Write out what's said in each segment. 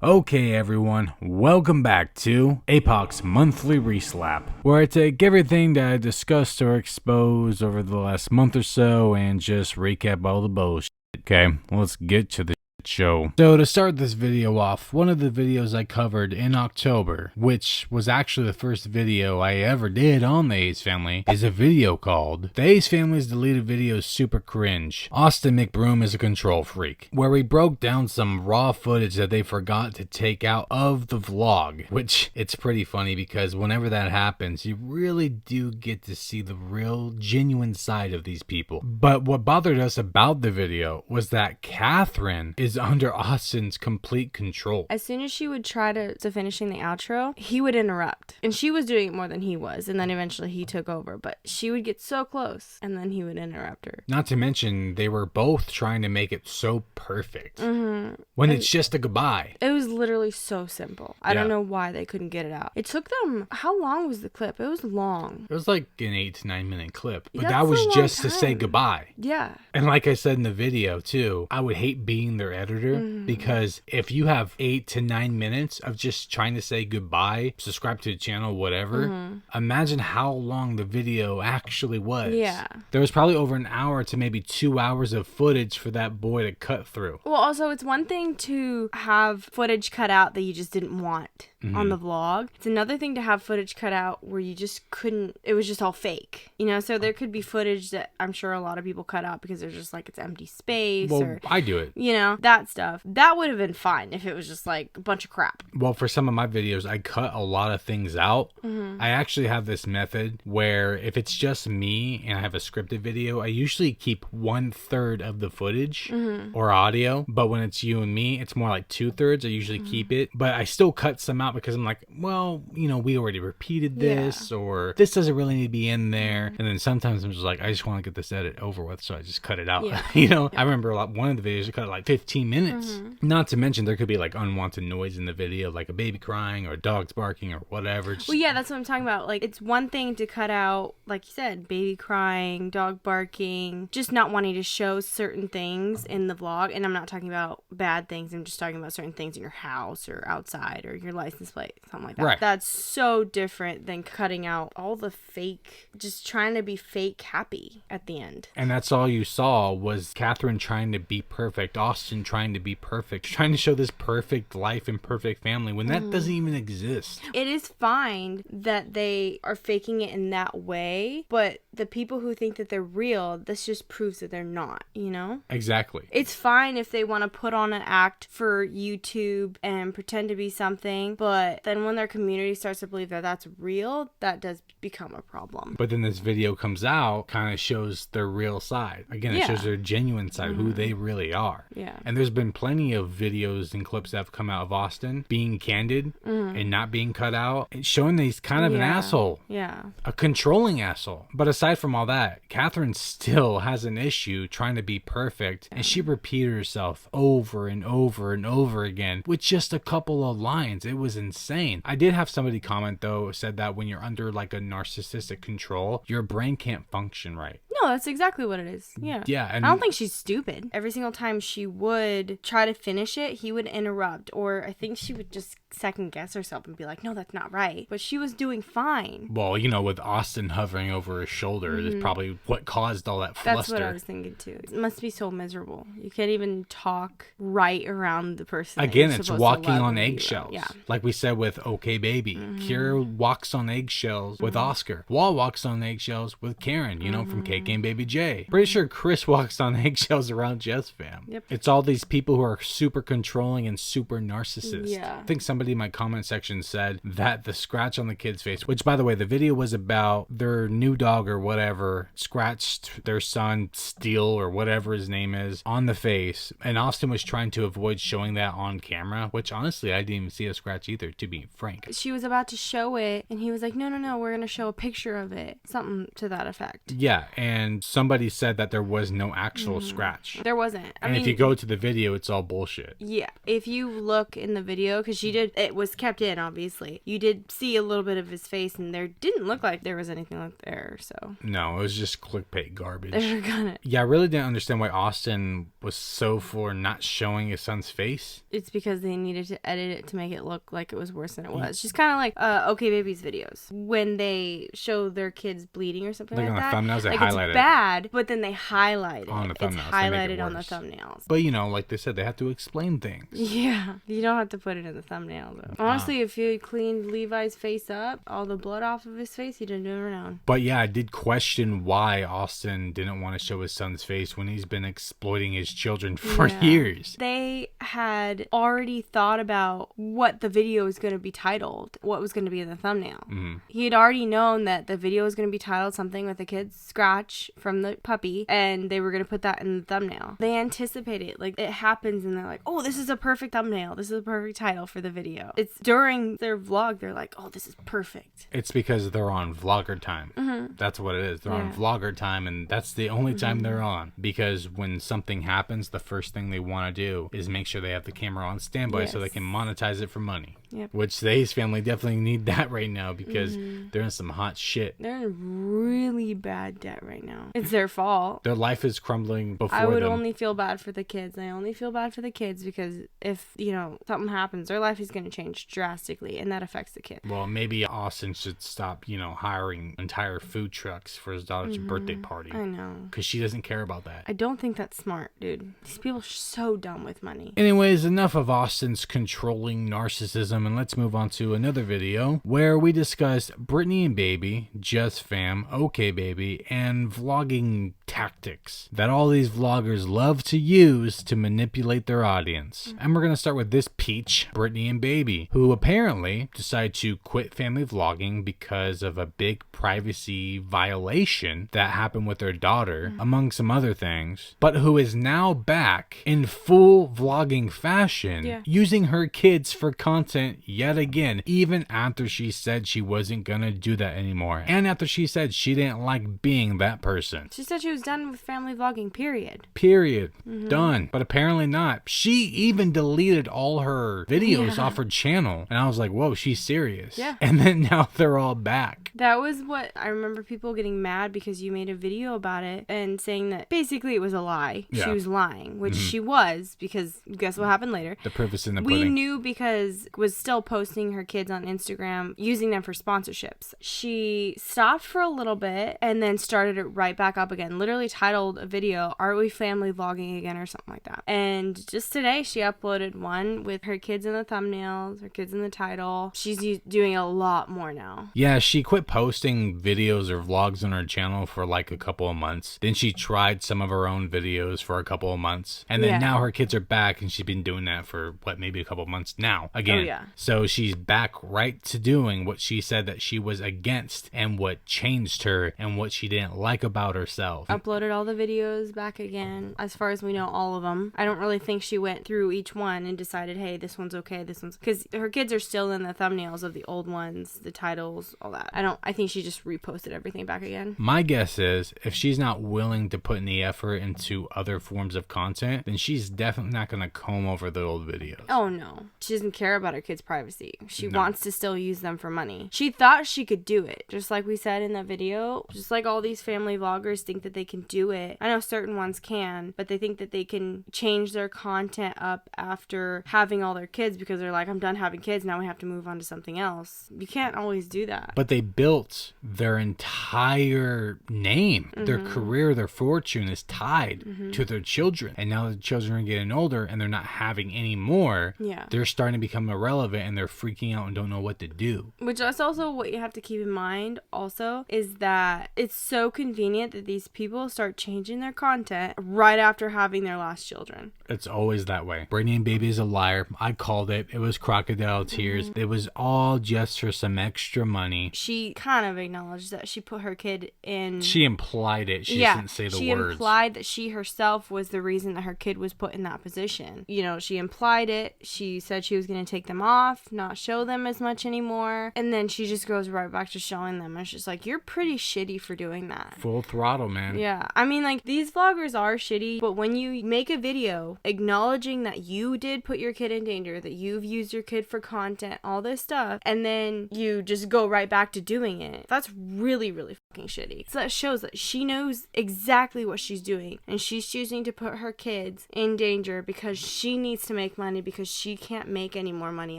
Okay everyone, welcome back to Apoc's Monthly Reslap, where I take everything that I discussed or exposed over the last month or so and just recap all the bullshit. Okay, let's get to the show. So to start this video off, one of the videos I covered in October, which was actually the first video I ever did on the Ace Family, is a video called The Ace Family's Deleted Videos Super Cringe. Austin McBroom is a control freak, where we broke down some raw footage that they forgot to take out of the vlog, which it's pretty funny because whenever that happens, you really do get to see the real genuine side of these people. But what bothered us about the video was that Catherine is under Austin's complete control. As soon as she would try to finishing the outro, he would interrupt. And she was doing it more than he was. And then eventually he took over. But she would get so close and then he would interrupt her. Not to mention, they were both trying to make it so perfect. When it's just a goodbye. It was literally so simple. I don't know why they couldn't get it out. It took them, how long was the clip? It was long. It was like an 8 to 9 minute clip. But That's that was a long just to time. say goodbye. Yeah. And like I said in the video too, I would hate being their editor because if you have 8 to 9 minutes of just trying to say goodbye, subscribe to the channel, whatever, imagine how long the video actually was. Yeah. There was probably over an hour to maybe 2 hours of footage for that boy to cut through. Well, also, it's one thing to have footage cut out that you just didn't want on the vlog. It's another thing to have footage cut out where you just couldn't, it was just all fake. You know, so there could be footage that I'm sure a lot of people cut out because they're just like, it's empty space. Well, or, I do it. you know, that stuff. That would have been fine if it was just like a bunch of crap. Well, for some of my videos, I cut a lot of things out. I actually have this method where if it's just me and I have a scripted video, I usually keep 1/3 of the footage or audio. But when it's you and me, it's more like 2/3. I usually keep it. But I still cut some out because I'm like, well, you know, we already repeated this or this doesn't really need to be in there. And then sometimes I'm just like, I just want to get this edit over with. So I just cut it out. Yeah. You know, I remember one of the videos, I cut it like 15 minutes. Not to mention there could be like unwanted noise in the video, like a baby crying or dogs barking or whatever. Just, Well, yeah, that's what I'm talking about. Like, it's one thing to cut out, like you said, baby crying, dog barking, just not wanting to show certain things in the vlog. And I'm not talking about bad things. I'm just talking about certain things in your house or outside or your license plate, something like that. Right. That's so different than cutting out all the fake, just trying to be fake happy at the end. And that's all you saw was Catherine trying to be perfect, Austin trying to be perfect, trying to show this perfect life and perfect family when that doesn't even exist. It is fine that they are faking it in that way, but the people who think that they're real, this just proves that they're not, you know? Exactly. It's fine if they want to put on an act for YouTube and pretend to be something, but then when their community starts to believe that that's real, that does become a problem. But then this video comes out, kind of shows their real side. Again, it shows their genuine side, who they really are. Yeah. And there's been plenty of videos and clips that have come out of Austin being candid and not being cut out, and showing that he's kind of an asshole. Yeah. A controlling asshole. But aside from all that, Catherine still has an issue trying to be perfect, and she repeated herself over and over and over again with just a couple of lines. It was insane. I did have somebody comment though, said that when you're under like a narcissistic control, your brain can't function right. No, that's exactly what it is. Yeah. Yeah, and I don't think she's stupid. Every single time she would try to finish it, he would interrupt. Or I think she would just second guess herself and be like, no, that's not right. But she was doing fine. well, you know, with Austin hovering over his shoulder is probably what caused all that fluster. That's what I was thinking too. It must be so miserable. You can't even talk right around the person. Again, it's walking on eggshells. Yeah. Like we said with Okay Baby. Kira walks on eggshells with Oscar. Wall walks on eggshells with Karen, you know, from KK and Baby J. Pretty sure Chris walks on eggshells around Jess Fam. Yep. It's all these people who are super controlling and super narcissist. Yeah. I think somebody in my comment section said that the scratch on the kid's face, which by the way, the video was about their new dog or whatever scratched their son Steele or whatever his name is on the face, and Austin was trying to avoid showing that on camera, which honestly I didn't even see a scratch either. either, to be frank. She was about to show it, and he was like, no, we're going to show a picture of it. Something to that effect. Yeah, and somebody said that there was no actual scratch. There wasn't. And if you go to the video, it's all bullshit. Yeah. If you look in the video, because it was kept in, obviously. You did see a little bit of his face, and there didn't look like there was anything like there, so. No, it was just clickbait garbage. They were gonna. Yeah, I really didn't understand why Austin was so for not showing his son's face. It's because they needed to edit it to make it look like it was worse than it was. Just kind of like OK Baby's videos. When they show their kids bleeding or something like that. On the thumbnails, they like highlight it's it. bad, but then they highlight it. On the thumbnails. It's highlighted on the thumbnails. But, you know, like they said, they have to explain things. Yeah. You don't have to put it in the thumbnail, though. Honestly, if you cleaned Levi's face up, all the blood off of his face, you'd have never known. But yeah, I did question why Austin didn't want to show his son's face when he's been exploiting his children for years. They had already thought about what the video was going to be titled, what was going to be in the thumbnail. He had already known that the video was going to be titled something with a kid's scratch from the puppy, and they were going to put that in the thumbnail. They anticipated, like, it happens, and they're like, oh, this is a perfect thumbnail. This is a perfect title for the video. It's during their vlog, they're like, oh, this is perfect. It's because they're on vlogger time. That's what it is. They're on vlogger time, and that's the only time they're on. Because when something happens, the first thing they want to do is make sure they have the camera on standby so they can monetize it for money. Yep. Which the Hayes family definitely need that right now because they're in some hot shit. They're in really bad debt right now. It's their fault. Their life is crumbling before them. I would only feel bad for the kids. I only feel bad for the kids because if, you know, something happens, their life is going to change drastically, and that affects the kid. Well, maybe Austin should stop, you know, hiring entire food trucks for his daughter's birthday party. I know. Because she doesn't care about that. I don't think that's smart, dude. These people are so dumb with money. Anyways, enough of Austin's controlling narcissism, and let's move on to another video where we discussed Britney and Baby, Just Fam, OK Baby, and vlogging tactics that all these vloggers love to use to manipulate their audience. And we're going to start with this peach, Britney and Baby, who apparently decided to quit family vlogging because of a big privacy violation that happened with their daughter, among some other things, but who is now back in full vlogging fashion, using her kids for content yet again, even after she said she wasn't gonna do that anymore, and after she said she didn't like being that person. She said she was done with family vlogging, period. Done. But apparently not. She even deleted all her videos off her channel, and I was like, whoa, she's serious. And then now they're all back. That was what I remember, people getting mad because you made a video about it and saying that basically it was a lie. She was lying, which she was, because guess what happened later? The proof is in the We pudding. knew because was still posting her kids on Instagram, using them for sponsorships. She stopped for a little bit and then started it right back up again. Literally titled a video, "Are we family vlogging again?" or something like that. And just today she uploaded one with her kids in the thumbnails, her kids in the title. She's doing a lot more now. Yeah, she quit posting videos or vlogs on her channel for like a couple of months. Then she tried some of her own videos for a couple of months. And then now her kids are back, and she's been doing that for maybe a couple of months now again. So she's back right to doing what she said that she was against and what changed her and what she didn't like about herself. Uploaded all the videos back again. As far as we know, all of them. I don't really think she went through each one and decided, hey, this one's okay, this one's... Because her kids are still in the thumbnails of the old ones, the titles, all that. I think she just reposted everything back again. My guess is if she's not willing to put any effort into other forms of content, then she's definitely not going to comb over the old videos. Oh, no. She doesn't care about her kids' privacy. She wants to still use them for money. She thought she could do it. Just like we said in that video, just like all these family vloggers think that they can do it. I know certain ones can, but they think that they can change their content up after having all their kids because they're like, I'm done having kids, now we have to move on to something else. You can't always do that. But they built their entire name, their career, their fortune is tied to their children. And now the children are getting older and they're not having any more. They're starting to become irrelevant and they're freaking out and don't know what to do. Which is also what you have to keep in mind also is that it's so convenient that these people start changing their content right after having their last children. It's always that way. Britney and Baby is a liar. I called it. It was crocodile tears. It was all just for some extra money. She she kind of acknowledged that she put her kid in. She implied it. She didn't say the she words. implied that she herself was the reason that her kid was put in that position. You know, she implied it. She said she was going to take them off, not show them as much anymore. And then she just goes right back to showing them. And it's just like, you're pretty shitty for doing that. Full throttle, man. Yeah. I mean, like, these vloggers are shitty, but when you make a video acknowledging that you did put your kid in danger, that you've used your kid for content, all this stuff, and then you just go right back to doing it, that's really, really fucking shitty. So that shows that she knows exactly what she's doing, and she's choosing to put her kids in danger because she needs to make money, because she can't make any more money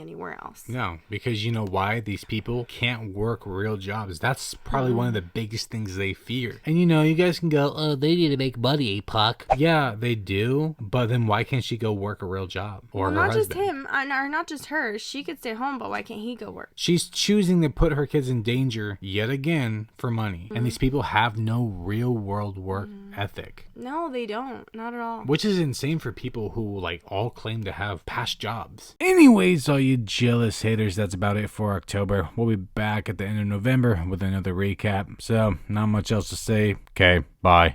anywhere else. No, because you know why? These people can't work real jobs. That's probably one of the biggest things they fear. And you know, you guys can go, oh, they need to make money, Apoc. Yeah, they do, but then why can't she go work a real job? Or well, her not husband? just him, or not just her. She could stay home, but why can't he go work? She's choosing to put her kids in danger yet again for money. And these people have no real world work ethic. No, they don't. Not at all. Which is insane for people who like all claim to have past jobs. Anyways, all you jealous haters, that's about it for October. We'll be back at the end of November with another recap. So, not much else to say. Okay, bye.